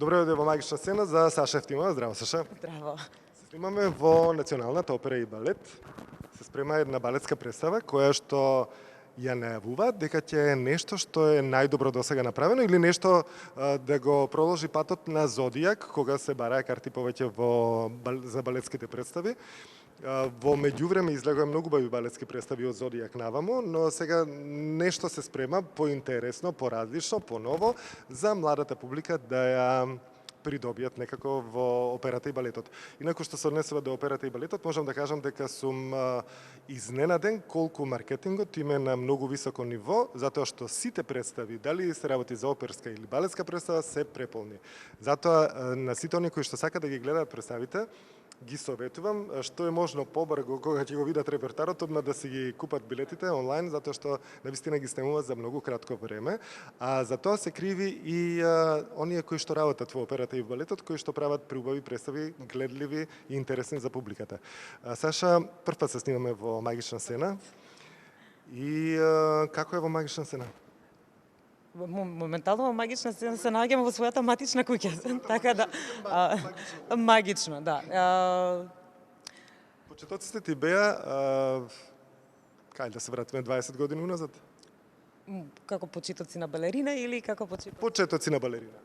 Добре дојде во магична сцена за Саша Ефтимова. Здраво, Саша. Здраво. Се снимаме во Националната опера и балет. Се спрема една балетска представа која што ја најавува дека ќе е нешто што е најдобро досега направено или нешто да го продолжи патот на Зодијак, кога се бараа карти повеќе за балетските представи. Во меѓувреме излегоа многу убави балетски представи од Зодијак наваму, но сега нешто се спрема поинтересно, поразлично, поново за младата публика да ја придобијат некако во операта и балетот. Инаку што се однесува до операта и балетот, можам да кажам дека сум изненаден колку маркетингот им е на многу високо ниво, затоа што сите представи, дали се работи за оперска или балетска представа, се преполни. Затоа на сите оние кои што сака да ги гледаат представите, ги советувам што е можно побрзо кога ќе го видат репертарот, одма да си ги купат билетите онлайн, затоа што навистина ги снимуваат за многу кратко време. А за тоа се криви и оние кои што работат во операта и во балетот, кои што прават преубави представи, гледливи и интересни за публиката. Саша, прв пат се снимаме во магична сцена. И како е во магична сцена? Моментално во магична сцена се наоѓаме во својата матична куќа, така да магично, да. Почетоците ти беа кај да се вратиме 20 години уназад? Како почетоци на балерина или како почетоци? Почетоци на балерина.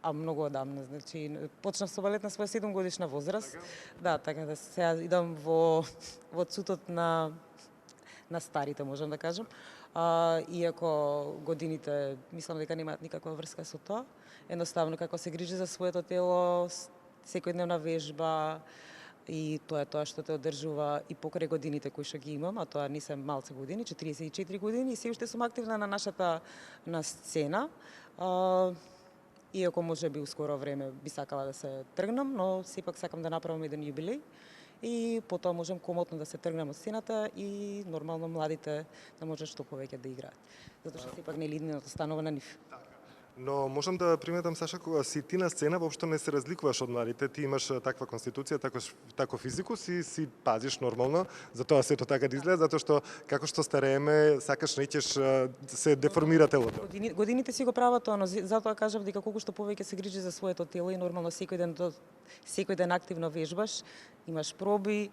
Многу одамна, значи почнав со балет на своја 7-годишна возраст. Да, така да сега идам во цутот на старите, можам да кажам. Иако годините мислам дека немаат никаква врска со тоа, едноставно како се грижи за своето тело, секојдневна вежба и тоа е тоа што те одржува и покрај годините кои што ги имам, а тоа не се малце години, 44 години и се уште сум активна на нашата сцена. Иако може би ускоро време би сакала да се тргнам, но сепак сакам да направам еден јубилеј и потоа можам комотно да се тргнам од сцената и нормално младите да можат што повеќе да играат. Затоа што сепак нели иднината станува на нив. Но можам да приметам, Саша, кога си ти на сцена, воопшто не се разликуваш од младите. Ти имаш таква конституција, таков физикус и си пазиш нормално. Затоа сето така да изгледа, затоа што како што старееме, сакаш неќеш се деформира телото. Годините си го прават тоа, но затоа кажав дека колку што повеќе се грижи за своето тело и нормално секој ден активно вежбаш, имаш проби,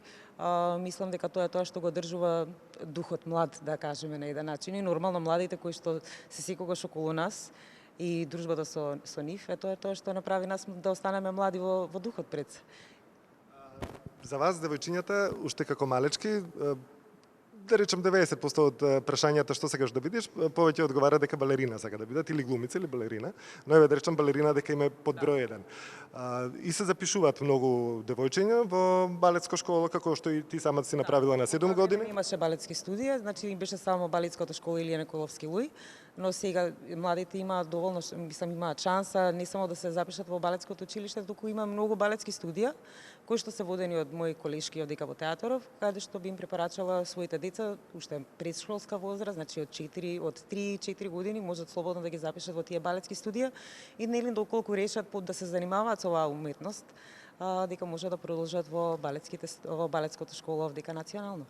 мислам дека тоа е тоа што го одржува духот млад, да кажеме на еден начин. И нормално младите кои што се секогаш околу нас и дружбата со нив, тоа е тоа што направи нас да останеме млади во духот пред се. За вас, девојчињата, уште како малечки, да речем 90% од прашањата што сакаш да бидеш, повеќе одговара дека балерина сака да бидат, или глумица, или балерина, но еве да речем балерина дека има под број 1. И се запишуваат многу девојчиња во балетска школа, како што и ти самата си направила на 7 години. Имаше балетски студија, значи беше само балетската школа Илија Николовски Луј, но сега младите имаат доволно, мислам, имаат шанса не само да се запишат во балетското училиште, туку има многу балетски студија кои што се водени од мои колешки од Дика Театаров, каде што би им препорачала своите деца уште предшколска возраст, значи од 3-4 години можат слободно да ги запишат во тие балетски студија и нели доколку решат да се занимаваат со оваа уметност, дека може да продолжат во балетското школа овдека национално.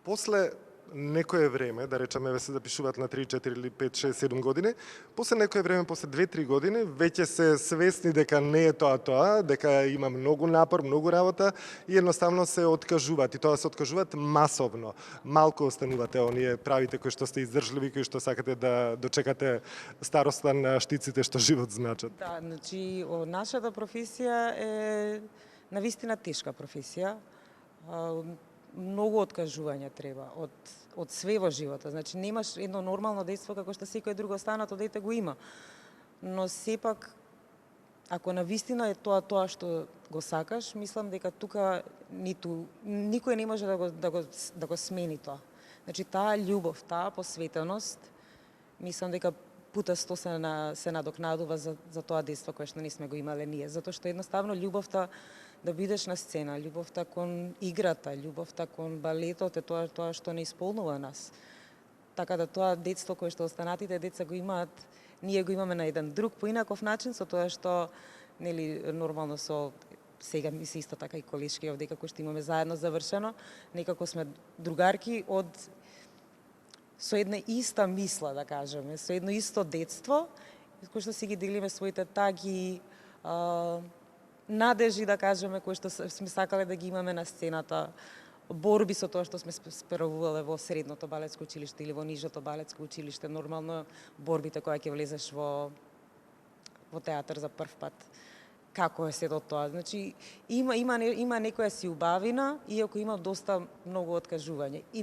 После некое време, да речеме, се запишуваат на 3, 4 или 5, 6, 7 години, после некое време, после 2-3 години, веќе се свесни дека не е тоа, дека има многу напор, многу работа и едноставно се откажуваат. И тоа се откажуваат масовно. Малку останувате оние правите кои што сте издржливи, кои што сакате да дочекате староста на штиците што живот значат. Да, значи, нашата професија е навистина тешка професија. Многу откажување треба од све во животот. Значи немаш едно нормално детство како што секој друго останато дете го има. Но сепак ако навистина е тоа што го сакаш, мислам дека тука никој не може да го смени тоа. Значи таа љубов, таа посветеност, мислам дека пута 100 се надокнадува за тоа детство кое што не сме го имале ние, затоа што едноставно љубовта да бидеш на сцена, љубовта кон играта, љубовта кон балетот е тоа што не исполнува нас. Така да тоа детство кое што останатите деца го имаат, ние го имаме на еден друг поинаков начин, со тоа што нели нормално со сега ми се исто така и колешки овдека кои што имаме заедно завршено, некако сме другарки со една иста мисла, да кажеме, со едно исто детство, кои што си ги делиме своите таги, надежи, да кажеме, кои што сме сакале да ги имаме на сцената, борби со тоа што сме справувале во средното балетско училиште или во нижото балетско училиште, нормално борбите кога ќе влезеш во театар за прв пат. Како е сето тоа? Значи, има некоја си убавина, иако има доста многу откажување. И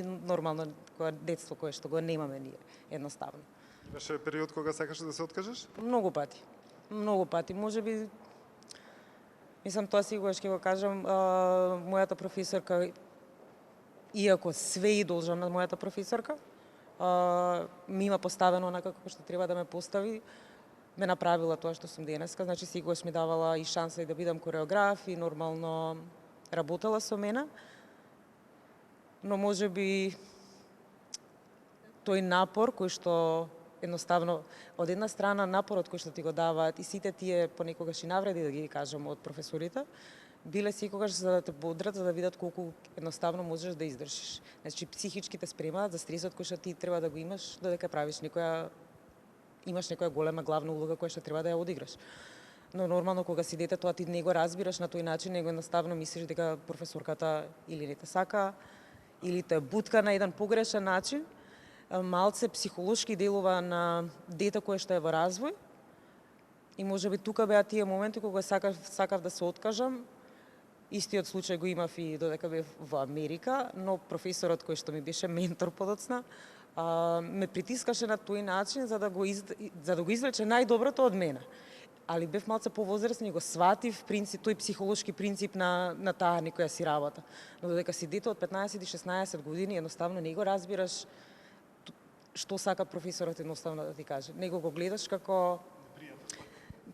нормално кога детство кое што го немаме ние, едноставно. Имаше период кога сакаше да се откажеш? Многу пати. Многу пати. Можеби, мислам, тоа сигурно ќе го кажам, мојата професорка, иако све и должам на мојата професорка, ми има поставено онака како што треба да ме постави, ме направила тоа што сум денеска, значи сигурно ми давала и шанса и да бидам кореограф и нормално работела со мене, но можеби тој напор кој што едноставно, од една страна напорот кој што ти го даваат и сите тие понекогаш и навреди, да ги кажам, од професорите, биле секогаш за да те бодрат, за да видат колку едноставно можеш да издржиш. Значи, психички те спремаат за стресот кој што ти треба да го имаш, додека имаш некоја голема главна улога која што треба да ја одиграш. Но нормално кога си дете, тоа ти не го разбираш на тој начин, него едноставно мислиш дека професорката или не те сака, или те бутка на еден погрешен начин, малце психолошки делува на дете кое што е во развој. И можеби тука беа тие моменти кога сакав да се откажам. Истиот случај го имав и додека бев во Америка, но професорот кој што ми беше ментор подоцна, ме притискаше на тој начин за да го извлече најдоброто од мене. Али бев малце повозрасен и го сватив тој психолошки принцип на таа некоја си работа. Но додека си дете од 15 и 16 години, едноставно не го разбираш што сака професорот едноставно да ти каже. Него го гледаш како...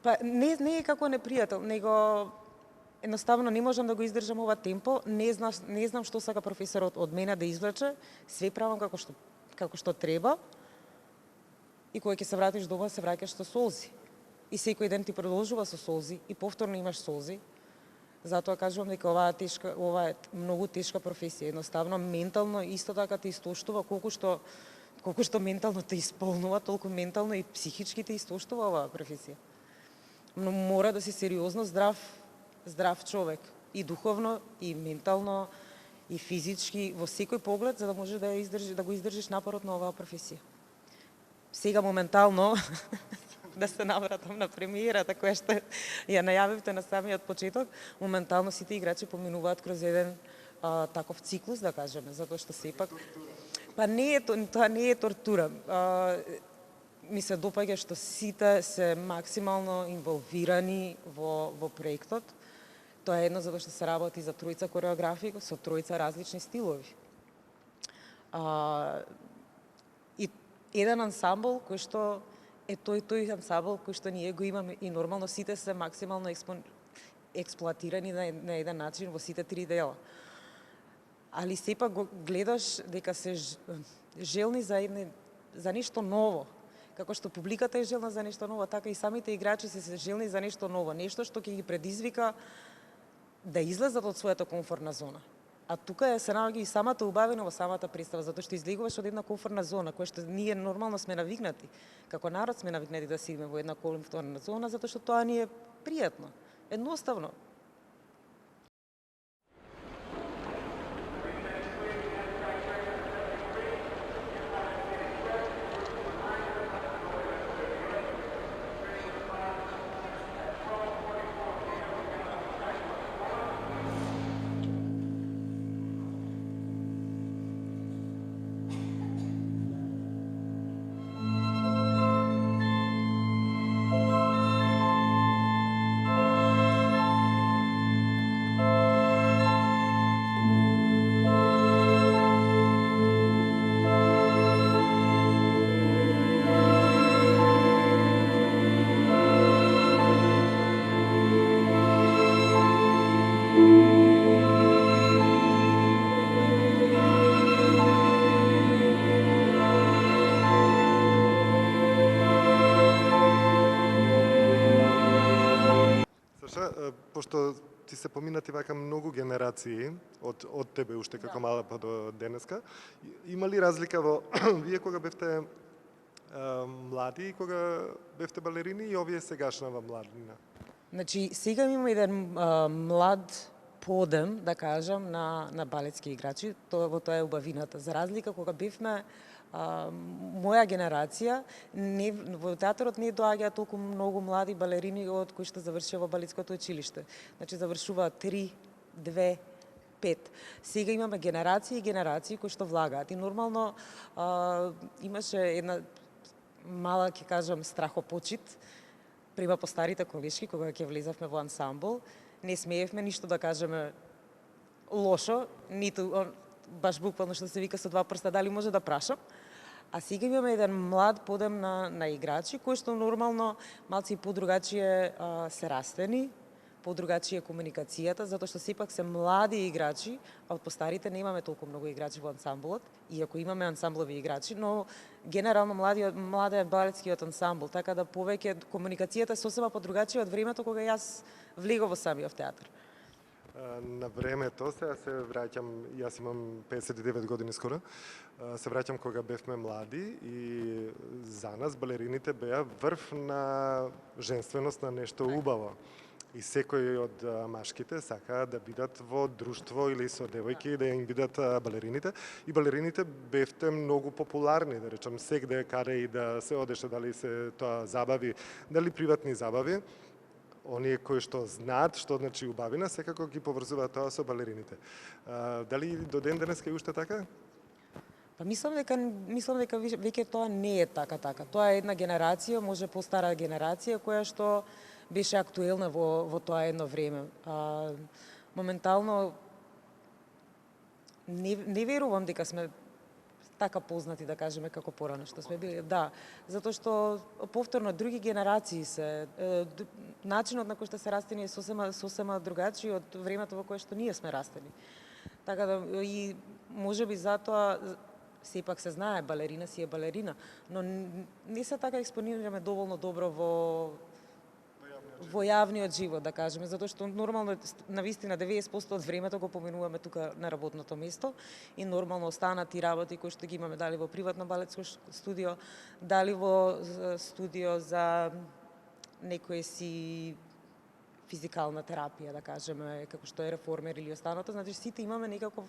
Па не е како непријател, него едноставно не можам да го издржам ова темпо, не знам што сака професорот од мене да извлече, све правам како што треба. И кога ќе се вратиш дома, се враќаш со солзи. И секој ден ти продолжува со солзи и повторно имаш солзи. Затоа кажувам дека ова е многу тешка професија, едноставно ментално исто така те истоштува колку што ментално те исполнува, толку ментално и психички те истоштува оваа професија. Но мора да си сериозно здрав човек, и духовно, и ментално, и физички, во секој поглед, за да може да го издржиш напорот на оваа професија. Сега моментално, да се навратам на премиерата која што ја најавивте на самиот почеток, моментално сите играчи поминуваат кроз еден таков циклус, да кажеме, затоа што сепак... Па тоа не е тортура. Ми се допаѓа што сите се максимално инволвирани во проектот. Тоа е едно затоа што се работи за тројца кореографи со тројца различни стилови. И еден ансамбл кој што е тој ансамбл кој што ние го имаме и нормално сите се максимално експлоатирани на еден начин во сите три дела. Али сепак го гледаш дека се желни за нешто ново. Како што публиката е желна за нешто ново, така и самите играчи се желни за нешто ново, нешто што ќе ги предизвика да излезат од својата комфортна зона. А тука се наоѓа и самата убавина во самата представа, затоа што излегуваш од една комфортна зона, која што ние нормално сме навикнати. Како народ сме навикнати да седиме во една комфортна зона, затоа што тоа ни е пријатно, едноставно. Пошто ти се поминати вака многу генерации од тебе уште како мала па до денеска, има ли разлика во вие кога бевте Млади кога бевте балерини и овие сегашнава младина? Значи, сега имаме еден млад подем, да кажам, на балетски играчи. Во тоа е убавината. За разлика кога бевме моја генерација, во театарот не доаѓаат толку многу млади балерини од кои што завршија во балетското училиште. Значи, завршуваат 3, 2, 5. Сега имаме генерации и генерации кои што влагаат. И нормално имаше една мала, ќе кажам, страхопочит према постарите колешки, кога ќе влезавме во ансамбл. Не смеевме ништо да кажеме лошо, ниту баш буквално што се вика со два прста, дали може да прашам. А сега имаме еден млад подем на играчи, кои што нормално малци подругачие се растени, подругачие комуникацијата, затоа што сепак се млади играчи, а од постарите немаме толку многу играчи во ансамблот, иако имаме ансамблови играчи, но генерално младиот балетскиот ансамбл, така да повеќе комуникацијата е сосема подругачија од времето кога јас влегов во самиот театар. На времето, сега се враќам, јас имам 59 години скоро, се враќам кога бевме млади и за нас балерините беа врв на женственост, на нешто убаво. И секој од машките сака да бидат во друштво или со девојки да им бидат балерините. И балерините бевте многу популарни, да речам, сегде каде и да се одеше, дали се тоа забави, дали приватни забави. Оние кои што знаат што значи убавина, секако ги поврзуваат тоа со балерините. Дали до ден денеска е уште така? Па мислам дека веќе тоа не е така. Тоа е една генерација, може постара генерација која што беше актуелна во тоа едно време. Моментално не верувам дека сме така познати, да кажеме, како порано што сме били. Да, затоа што повторно други генерации се, начинот на кој што се растени е сосема другачи од времето во кое што ние сме растени. Така да и можеби затоа сепак се знае балерина си е балерина, но не се така експонираме доволно добро во јавниот живот, да кажеме, затоа што нормално навистина 90% од времето го поминуваме тука на работното место и нормално останати работи кои што ги имаме дали во приватно балетско студио, дали во студио за некој си физикална терапија, да кажеме, како што е реформер или останато, значи сите имаме некаков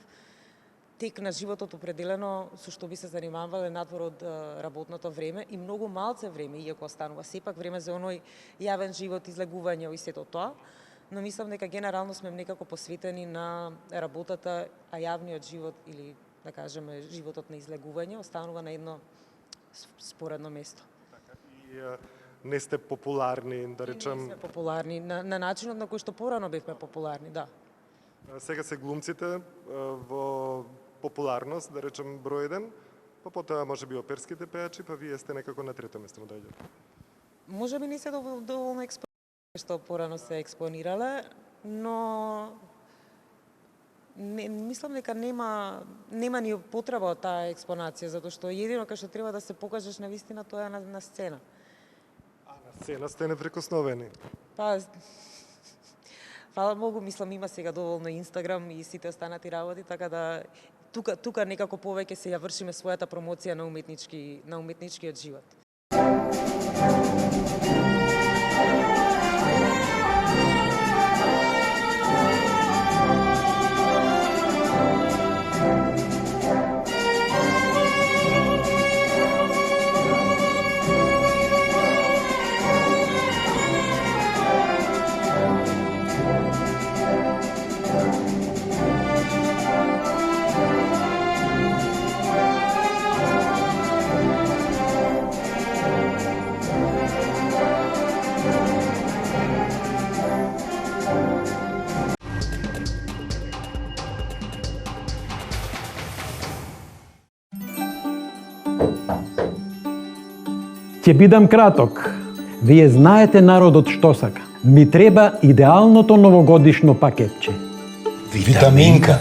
тек на животот определено со што би се занимавале надвор од работното време и многу малце време, иако останува сепак време за оној јавен живот, излегување и сето тоа, но мислам дека генерално сме некако посветени на работата, а јавниот живот или да кажеме животот на излегување останува на едно споредно место. Така, и не сте популарни, да речем. Не сме популарни на начинот на кој што порано бевме популарни, да. Сега се глумците во популарност, да речем број 1, па потоа може би оперските пејачи, па вие сте некако на трето место на доаѓате. Може би не се доволно експонирале што порано се експонирале, но мислам дека нема ни потреба од таа експонација, затоа што едино кај што треба да се покажеш на вистина тоа е на сцена. А на сцена сте неприкосновени. Па фала Богу, мислам има сега доволно Инстаграм и сите останати работи, така да тука некако повеќе се ја вршиме својата промоција на уметничкиот живот. Ќе бидам краток. Вие знаете народот што сака. Ми треба идеалното новогодишно пакетче. Витаминка.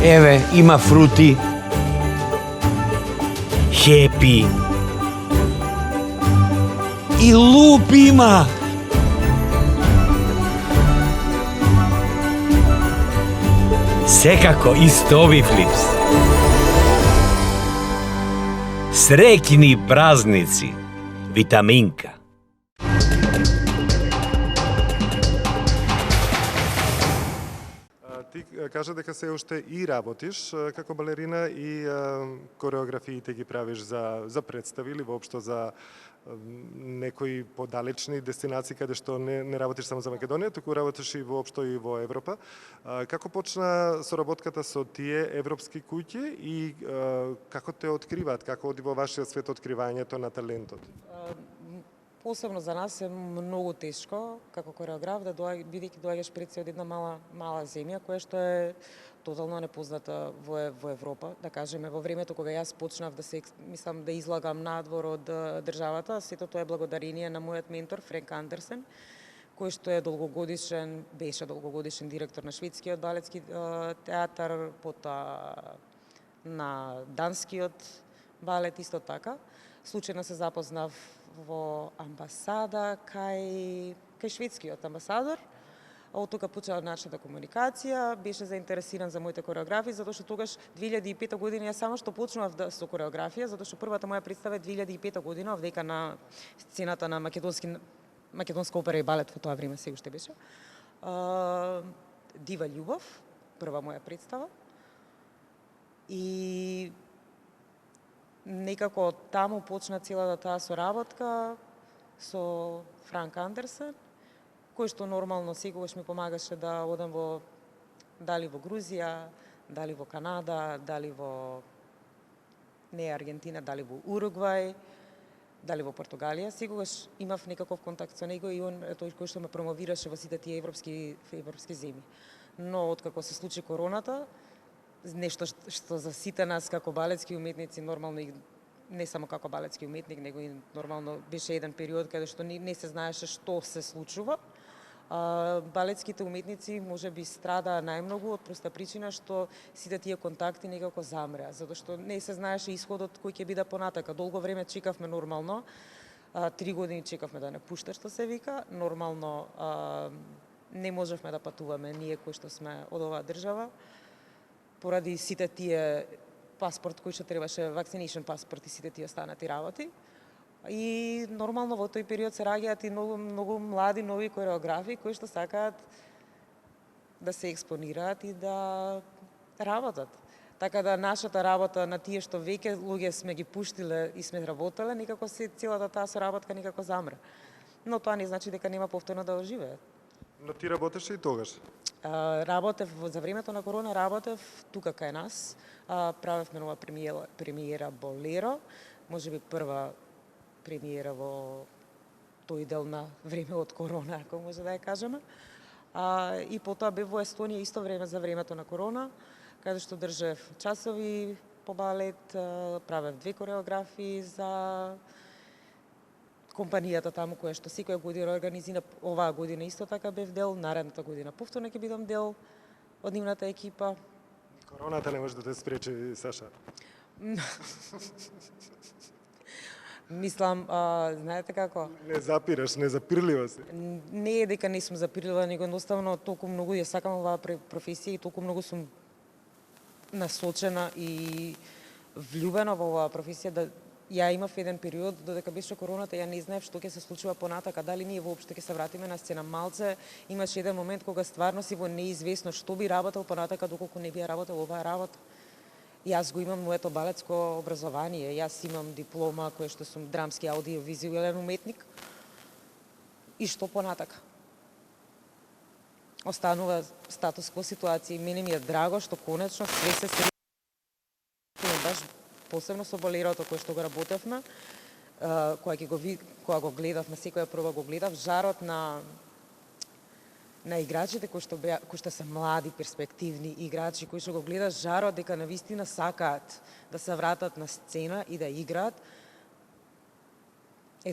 Еве, има фрути. Хепи. И луп има. Секако и стови флипс. Среќни празници, Витаминка. Ти кажа дека се уште и работиш како балерина и кореографиите ги правиш за представи или воопшто за некои подалечни дестинации каде што не работиш само за Македонија, туку работиш и воопшто и во Европа. Како почна соработката со тие европски куќи и како те откриваат, како оди во вашиот свет откривањето на талентот? Посебно за нас е многу тешко како кореограф да бидејќи доаѓаш пред се од една мала земја која што е тотално непозната во Европа, да кажеме во времето кога јас почнав да излагам надвор од државата, сето тоа е благодарение на мојот ментор Френк Андерсен, кој што беше долгогодишен директор на шведскиот балетски театар, потоа на данскиот балет исто така. Случајно се запознав во амбасада кај шведскиот амбасадор. Од тука почна нашата комуникација, беше заинтересиран за моите кореографии, затоа што тогаш 2005 година јас само што почнував со кореографија, затоа што првата моја представа е 2005 година овдека на сцената на македонска опера и балет во тоа време се уште беше. Дива љубов, прва моја представа. И некако таму почна целата таа соработка со Франк Андерсен, кој што нормално секогаш ми помагаше да одам дали во Грузија, дали во Канада, дали во Аргентина, дали во Уругвај, дали во Португалија. Секогаш имав некаков контакт со него и он е тој кој што ме промовираше во сите тие европски земји. Но откако се случи короната, нешто што за сите нас како балетски уметници, нормално и не само како балетски уметник, него и нормално беше еден период каде што не се знаеше што се случува. Балетските уметници можеби страдаа најмногу од проста причина што сите тие контакти некако замреа, затоа што не се знаеше исходот кој ќе биде понатака. Долго време чекавме нормално, 3 години чекавме да не пушта, што се вика. Нормално не можевме да патуваме ние кои што сме од оваа држава, поради сите тие паспорт кој што требаше, вакцинation паспорт и сите тие останати работи. И нормално во тој период се раѓаат и многу млади нови кореографи кои што сакаат да се експонираат и да работат. Така да нашата работа на тие што веќе луѓе сме ги пуштиле и сме работеле, некако се целата таа соработка некако замре. Но тоа не значи дека нема повторно да оживеат. Но ти работеше и тогаш? Работев за времето на корона, работев тука кај нас. Правевме нова премиера Болеро, можеби прва премиера во тој дел на време од корона, ако може да ја кажеме. И потоа бев во Естонија исто време за времето на корона, каде што држев часови по балет, правев 2 кореографии за компанијата таму која што секоја година организира. Оваа година исто така бев дел, наредната година повторно ќе бидам дел од нивната екипа. Короната не може да те спречи, Саша. Мислам, знаете како? Не запираш, не запирлива си. Не е дека не сум запирлива, него едноставно толку многу ја сакам оваа професија и толку многу сум насочена и влюбена во оваа професија да ја имав еден период додека беше короната, ја не знаев што ќе се случува понатака, дали ние воопшто ќе се вратиме на сцена. Малце имаше еден момент кога стварно си во неизвестно што би работел понатака доколку не би ја работел оваа работа. Јас го имам моето балетско образование, јас имам диплома која што сум драмски аудиовизуелен уметник. И што понатака? Останува статус кво ситуација и мене ми е драго што конечно све се баш посебно со Болерото кој што го работевме, кога го гледавме, секоја прва го гледав, жарот на играчите кои што се млади, перспективни играчи, кои што го гледат жарот дека навистина сакаат да се вратат на сцена и да играат.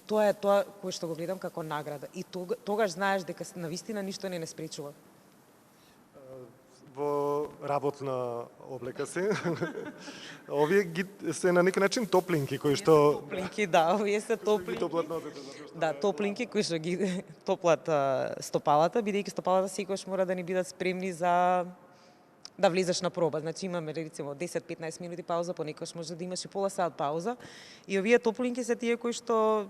Тоа е тоа кој што го гледам како награда. И тогаш знаеш дека навистина ништо не спречува. Во работна облека си. Овие се на некој начин топлинки кои што Топлинки, да, овие се топлинки. Да, топлинки кои што ги топлат стопалата, бидејќи стопалата секогаш мора да ни бидат спремни за да влезеш на проба. Значи имаме рецимо 10-15 минути пауза, понекогаш може да имаш и пола сат пауза. И овие топлинки се тие кои што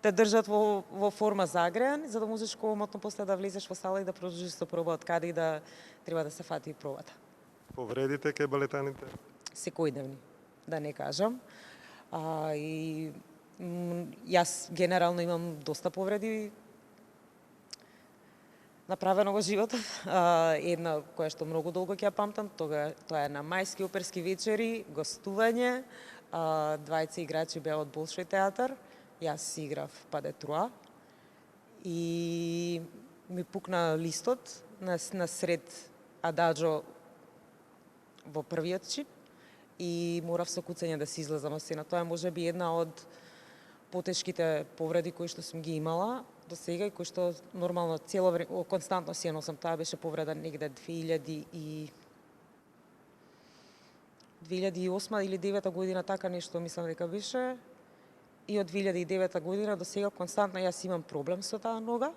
те држат во форма загреан, за да можеш комотно после да влезеш во сала и да продолжиш со проба од каде и да треба да се фати пробата. Повредите кај балетаните? Секојдневни, да не кажам. Јас генерално имам доста повреди направено во животот. Една која што многу долго ќе ја памтам, тоа е на мајски оперски вечери, гостување, двајца играчи беа од Болшој театар, јас си играв Паде Труа и ми пукна листот на сред ададжо во првиот чип и морав со куцење да се излезам на сцена. Тоа е можеби една од потешките повреди кои што сум ги имала до сега и кои што нормално цело време, константно си ја носам. Таа беше повреда негде 2008 или 2009 година, така нешто мислам дека беше. И од 2009 година до сега константно јас имам проблем со таа нога,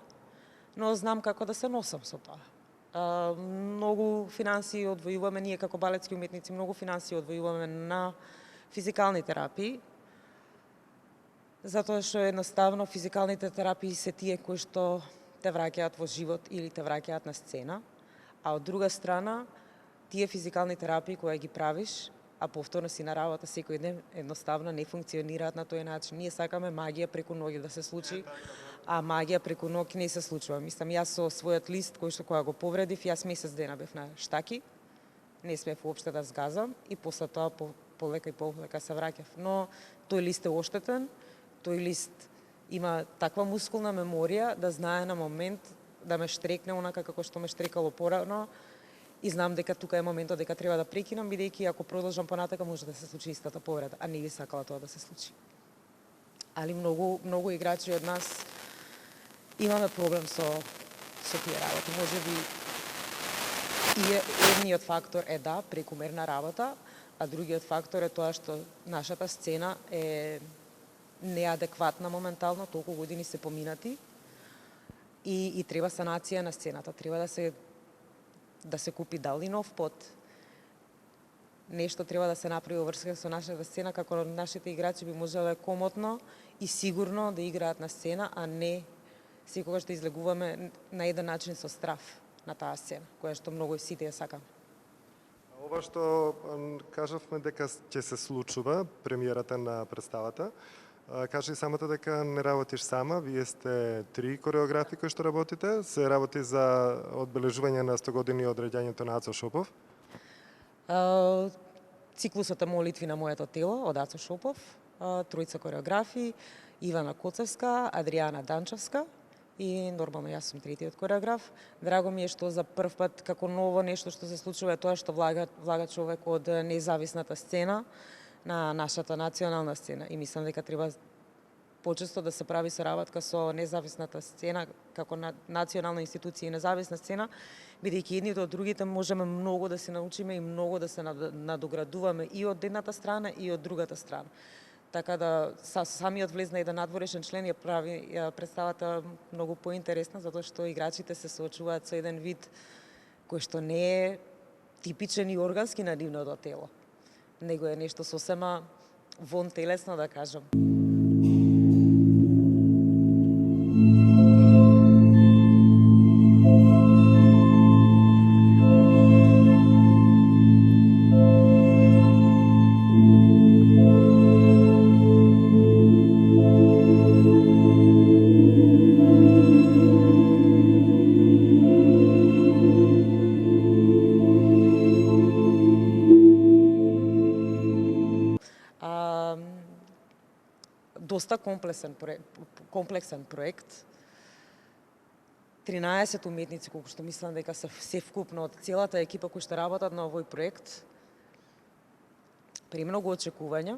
но знам како да се носам со тоа. Многу финансии одвојуваме, ние како балетски уметници, многу финансии одвојуваме на физикални терапии, затоа што едноставно физикалните терапии се тие кои што те враќаат во живот или те враќаат на сцена, а од друга страна, тие физикални терапии кои ги правиш, а повторно си на работа секој ден, едноставно не функционираат на тој начин. Ние сакаме магија преку ноги да се случи, а магија преку ноги не се случува. Мислам, јас со својот лист, кој што кога го повредив, јас месец дена бев на штаки, не смеев уопште да сгазам и после тоа полека и полека се враќав. Но тој лист е оштетен, тој лист има таква мускулна меморија да знае на момент да ме штрекне онака како што ме штрекало порано и знам дека тука е моментот дека треба да прекинам, бидејќи ако продолжам понатака може да се случи истата повреда, а не би сакала тоа да се случи. Али многу играчи од нас имаме проблем со тие работи. Можеби и едниот фактор е да, прекумерна работа, а другиот фактор е тоа што нашата сцена е неадекватна моментално, толку години се поминати и треба санација на сцената. Треба да се купи дали нов пот. Нешто треба да се направи во врска со нашата сцена, како нашите играчи би можеле комотно и сигурно да играат на сцена, а не секогаш да излегуваме на еден начин со страф на таа сцена, која што многу сите ја сакаме. Ова што кажавме дека ќе се случува, премиерата на представата, кажи самата дека не работиш сама, вие сте 3 кореографи кои што работите, се работи за одбележување на 100 години од раѓањето на Ацо Шопов. Циклусот е молитви на моето тело од Ацо Шопов, тројца кореографи, Ивана Коцевска, Адријана Данчевска и нормално јас сум третиот кореограф. Драго ми е што за прв пат како ново нешто што се случува е тоа што влага човек од независната сцена на нашата национална сцена и мислам дека треба почесто да се прави соработка со независната сцена како национална институција и независна сцена, бидејќи едните од другите можеме многу да се научиме и многу да се надоградуваме и од едната страна и од другата страна. Така да самиот влез на еден надворешен член ја прави представата многу поинтересна, затоа што играчите се соочуваат со еден вид кој што не е типичен и органски на нивното тело, него е нешто сосема вон телесно, да кажам. Доста комплексен проект. 13 уметници, колку што мислам дека се вкупно од целата екипа кои што работат на овој проект. Премногу очекувања.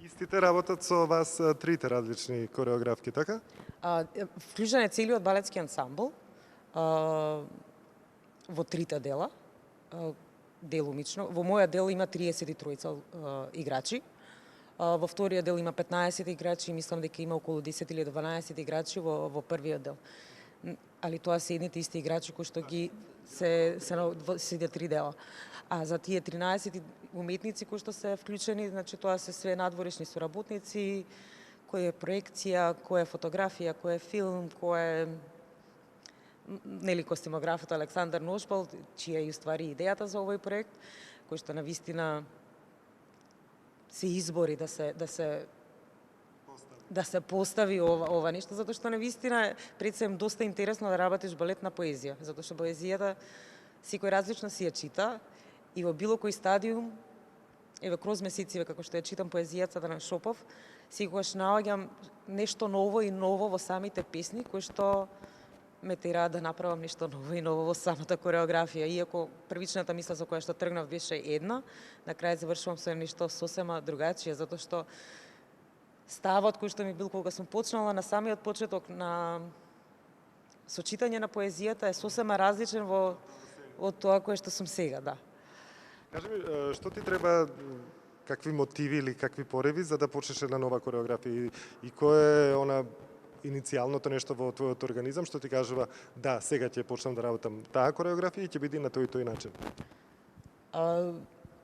Истите работат со вас трите различни кореографки, така? Вклучен е целиот балетски ансамбл во трите дела, делумично. Во мојот дел има 33 играчи. Во вториот дел има 15 играчи и мислам дека има околу 10 или 12 играчи во првиот дел. Али тоа се едните исти играчи кои што ги се во сите 3 дела. А за тие 13 уметници кои што се вклучени, значи тоа се све надворешни соработници, кој е проекција, кој е фотографија, кој е филм, кој е нели костимографот Александар Ношпал, чија и уствари идејата за овој проект, кој што навистина се избори да се постави ова нешто, затоа што навистина пред се доста интересно да работиш балетна поезија, затоа што поезијата секој различно си ја чита и во било кој стадиум, еве кроз месециве како што ја читам поезијата на Шопов, секогаш наоѓам нешто ново и ново во самите песни кои што ме тераат да направам нешто ново и ново во самата кореографија. Иако првичната мисла со која што тргнав беше една, на крај завршувам со нешто сосема другачие, затоа што ставот кој што ми бил кога сум почнала на самиот почеток на со читање на поезијата е сосема различен од тоа кое што сум сега, да. Кажи ми, што ти треба, какви мотиви или какви пореви за да почнеш една нова кореографија и кое е она иницијалното нешто во твојот организам што ти кажува да, сега ќе почнам да работам таа кореографија и ќе биде на тој и тој начин?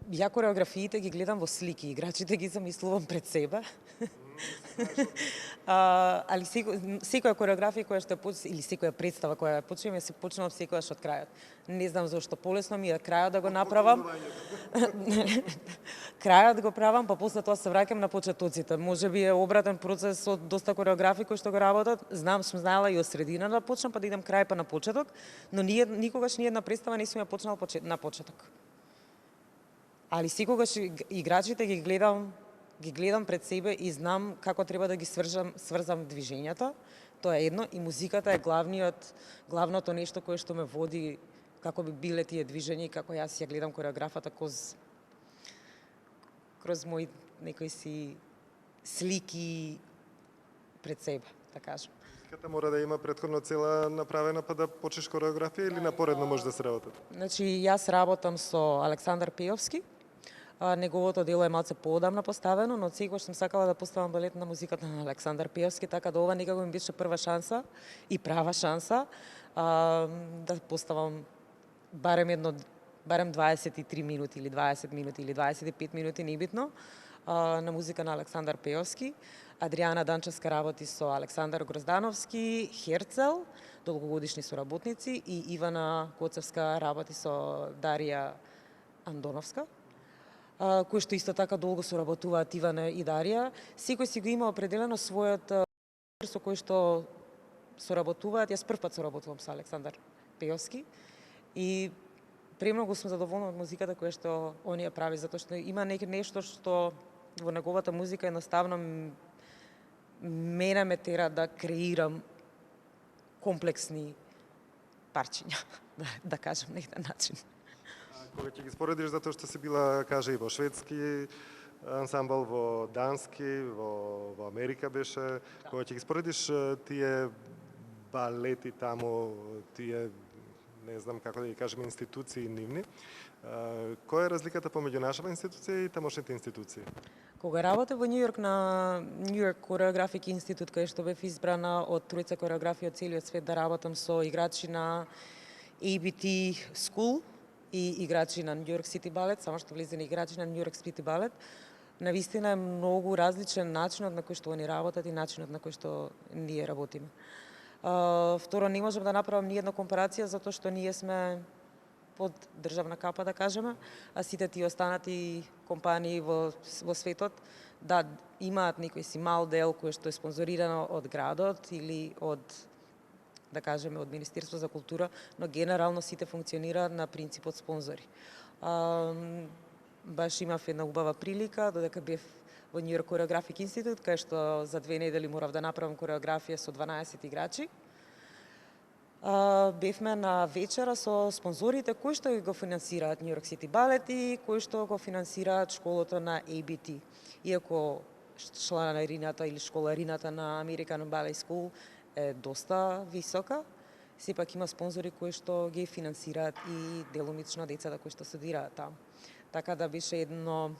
Ја кореографиите ги гледам во слики, играчите ги замислувам пред себе. Али секоја кореографија која што или секоја представа која почнем, ја се почнувам секогаш од крајот. Не знам зошто, полесно ми е крајот да го направам. Крајот го правам, па после тоа се враќам на почетоците. Можеби е обратен процес од доста кореографии кои што го работат. Сум знаела и од средина да почнам, па да идам крај па на почеток, но никогаш ни една представа не сум ја почнала на почеток. Али секогаш играчите ги гледам пред себе и знам како треба да ги сврзам движењата. Тоа е едно и музиката е главното нешто кое што ме води како би биле тие движења и како јас ја гледам кореографата кроз мои некои си слики пред себе, да кажам. Музиката мора да има претходно цела направена па да почнеш кореографија или напоредно може да се работат? Значи, јас работам со Александар Пеовски. Неговото дело е малце поодамна поставено, но секогаш сум сакала да поставам балет на музиката на Александар Пеовски, така да ова некако ми беше прва шанса и права шанса да поставам барем 23 минути или 20 минути или 25 минути, небитно, на музика на Александар Пеовски. Адријана Данчевска работи со Александар Гроздановски, Херцел, долгогодишни соработници, и Ивана Коцевска работи со Дарија Андоновска, кои што исто така долго соработуваат Ивана и Дарија. Секој си го има определено својот со кој што соработуваат. Јас прв пат соработувам со Александар Пеовски и премногу сум задоволна од музиката која што он ја прави, затоа што има нешто што во неговата музика едноставно мене ме тера да креирам комплексни парчиња, да кажам на еден начин. Кога ќе ги споредиш, затоа што си била, кажа, и во шведски ансамбл, во дански, во Америка беше, кога ќе ги споредиш тие балети таму, тие, не знам како да ги кажем, институции нивни, која е разликата помеѓу нашава институција и тамошните институции? Кога работев во Њујорк на Њујорк Choreographic Institute, кај што бев избрана од тројца кореографи од целиот свет да работам со играчи на ABT School и играчи на New York City Ballet, само што влезени играчи на New York City Ballet, навистина е многу различен начинот на кој што они работат и начинот на кој што ние работиме. Второ, не можам да направам ни една компарација затоа што ние сме под државна капа, да кажеме, а сите тие останати компании во светот да имаат некој си мал дел кој што е спонзорирано од градот или од, да кажеме, од Министерство за култура, но генерално сите функционираат на принципот спонзори. Баш имав една убава прилика, додека бев во New York Choreographic Institute, кај што за 2 недели морав да направам кореографија со 12 играчи. Бевме на вечера со спонзорите кои што го финансираат New York City Ballet и кои што го финансираат школата на ABT. Иако чланарината или школарината на American Ballet School е доста висока, сепак има спонзори кои што ги финансираат и делумично децата кои што студираат таму. Така да беше едно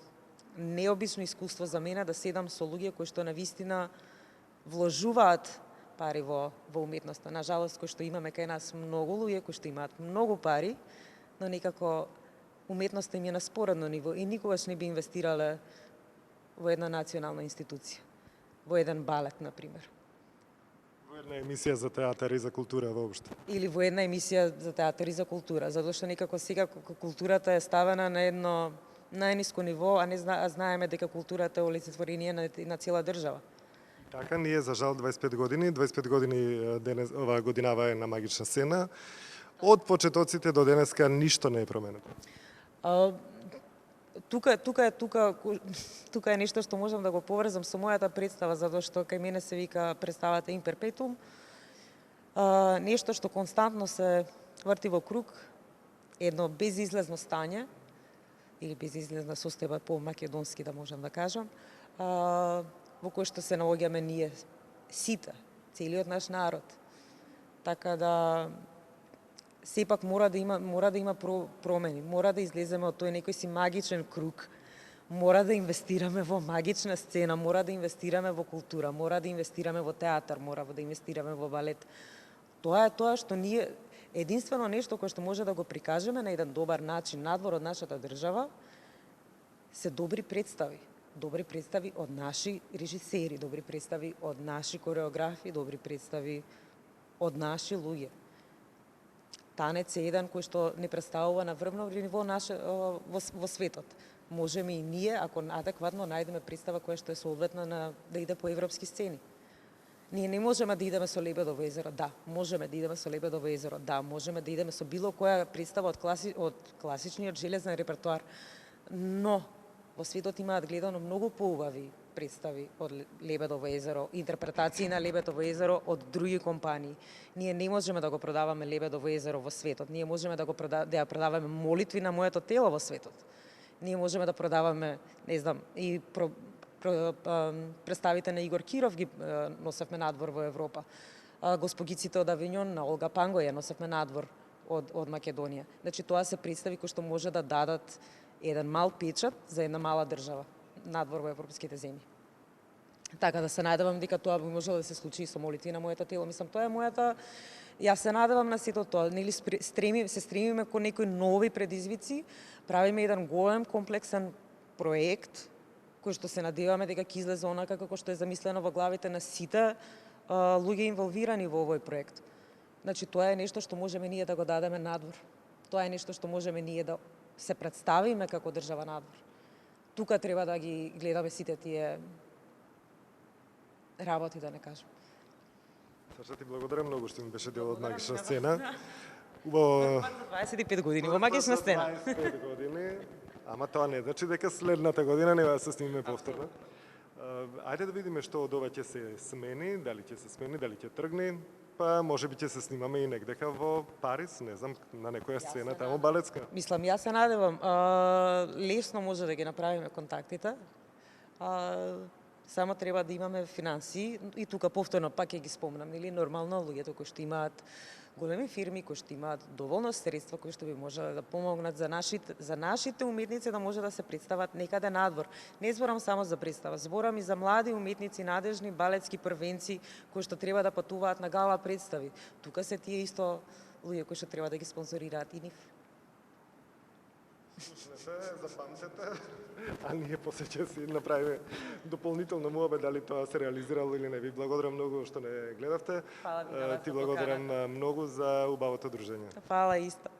необично искуство за мене да седам со луѓе кои што навистина вложуваат пари во уметноста. На жалост, кој што имаме кај нас многу луѓе кои што имаат многу пари, но некако уметноста им е на споредно ниво и никогаш не би инвестирале во една национална институција, во еден балет, например. Во една емисија за театар и за култура воопшто. Или во една емисија за театар и за култура, затоа што некако сега културата е ставена на едно најниско ниво, а знаеме дека културата е олицетворение на цела држава. Така, ние за жал 25 години денес, ова годинава е на магична сцена. Од почетоците до денеска ништо не е променето. Тука е нешто што можам да го поврзам со мојата представа, затоа што кај мене се вика представата In Perpetuum. Нешто што константно се врти во круг, едно безизлезно стање, или безизлезна состојба по македонски да можам да кажам, во кој што се наоѓаме ние сите, целиот наш народ. Така да сепак мора да има промени, мора да излеземе од тој некој си магичен круг, мора да инвестираме во магична сцена, мора да инвестираме во култура, мора да инвестираме во театар, мора да инвестираме во балет. Тоа е тоа што ние единствено нешто кое што може да го прикажеме на еден добар начин надвор од нашата држава се добри представи од наши режисери, добри представи од наши кореографи, добри представи од наши луѓе. Танец е еден кој што не представува на врвно ниво во светот. Можеме и ние, ако адекватно најдеме представа која што е соодветна да иде по европски сцени. Ние не можеме да идеме со Лебедово езеро, да, можеме да идеме со Лебедово езеро, да, можеме да идеме со било која представа од класичниот железен репертоар, но во светот имаат гледано многу поубави представи од Лебедово езеро, интерпретации на Лебедово езеро од други компании. Ние не можеме да го продаваме Лебедово езеро во светот. Ние можеме да ја продаваме молитви на моето тело во светот. Ние можеме да продаваме, не знам, и представите на Игор Киров ги носевме надвор во Европа. Госпогиците од Авиньон на Олга Панго ја носевме надвор од Македонија. Значи тоа се представи кои што може да дадат еден мал печат за една мала држава надвор во европските земји. Така да се надевам дека тоа би можело да се случи и со молитви на моето тело. Мислам, тоа е мојата. Јас се надевам на сето тоа, нели се стремиме кон некои нови предизвици, правиме еден голем комплексен проект кој што се надеваме дека ќе излезе онака како што е замислено во главите на сите луѓе инволвирани во овој проект. Значи тоа е нешто што можеме ние да го дадеме надвор. Тоа е нешто што можеме ние да се представиме како држава надвор. Тука треба да ги гледаме сите тие работи, да не кажам. Саша, ти благодарам многу што ми беше дел од магична сцена. Убаво... 25 години во магична сцена. 25 години, ама тоа не значи дека следната година нема да се снимиме повторно. Ајде да видиме што од ова ќе се смени, дали ќе се смени, дали ќе тргне, па можеби ќе се снимаме и негдека во Париз, не знам, на некоја сцена таму балетска. Мислам, јас се надевам. Лесно може да ги направиме контактите. Само треба да имаме финансии и тука повторно пак ќе ги спомнам, нели нормално луѓето кои што имаат големи фирми, кои што имаат доволно средства, кои што би можеле да помогнат за нашите уметници да може да се представат некаде надвор. Не зборам само за представа, зборам и за млади уметници, надежни балетски првенци кои што треба да патуваат на гала представи. Тука се тие исто луѓе кои што треба да ги спонзорираат и нив. Запамтете, а ние после ќе си направиме дополнително муабет дали тоа се реализирало или не. Ви благодарам многу што не гледавте. Фала ви на вас. Ти благодарам многу за убавото дружење. Фала исто.